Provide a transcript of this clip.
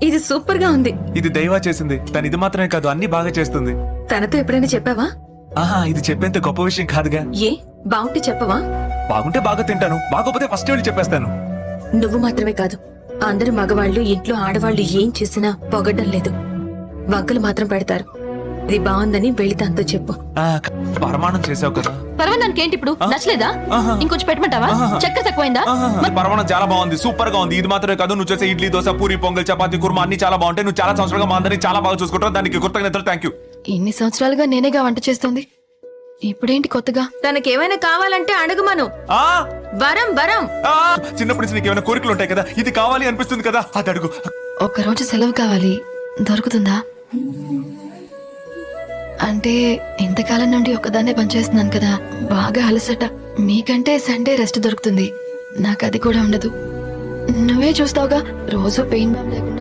ఇది సూపర్ గా ఉంది. ఇది దైవా చేసింది. తను ఇది మాత్రమే కాదు, అన్ని బాగా చేస్తుంది. తనతో ఎప్పుడైనా చెప్పావా? ఆహా, ఇది చెప్పేంత గొప్ప విషయం కాదుగా. ఏ బాగుంటే చెప్పవా? బాగుంటే బాగా తింటాను, బాగోపోతే ఫస్ట్ వెళ్ళి చెప్పేస్తాను. నువ్వు మాత్రమే కాదు, అందరు మగవాళ్ళు ఇంట్లో ఆడవాళ్లు ఏం చేసినా పొగడ్డం లేదు, వంకలు మాత్రం పెడతారు. ఇది బాగుందని వెళ్ళి తనతో చెప్పు. పరమాణం చేసావు కదా. పరమాణానికి ఏంటి ఇప్పుడు? నచ్చలేదా? ఇంకొంచెం పెట్టమంటావా? చక్కెర తక్కువైందా? పరమాణం చాలా బాగుంది, సూపర్ గా ఉంది. ఇది మాత్రమే కాదు, నువ్వు చేసే ఇడ్లీ, దోశ, పూరి, పొంగల్, చపాతి, కుర్మా అన్ని చాలా బాగుంటాయి. నువ్వు చాలా సంవత్సరాలుగా మా అందరినీ చాలా బాగా చూసుకుంటావు. దానికి కృతజ్ఞతలు. Thank you. ఇన్ని సంవత్సరాలుగా నేనేగా వంట చేస్తుంది, ఇప్పుడేంటి కొత్తగా? తనకేమైనా కావాలంటే అడుగుమను. వరం వరం. చిన్నప్పటి నుంచి నీకు ఏమైనా కోరికలు ఉంటాయి కదా, ఇది కావాలి అనిపిస్తుంది కదా, అది అడుగు. ఒక్కరోజు సెలవు కావాలి, దొరుకుతుందా? అంటే ఇంతకాలం నుండి ఒక్కదాన్నే పనిచేస్తున్నాను కదా, బాగా అలసట. మీకంటే సండే రెస్ట్ దొరుకుతుంది, నాకు అది కూడా ఉండదు. నువ్వే చూస్తావుగా, రోజు పెయిన్ బామ్ లేకుండా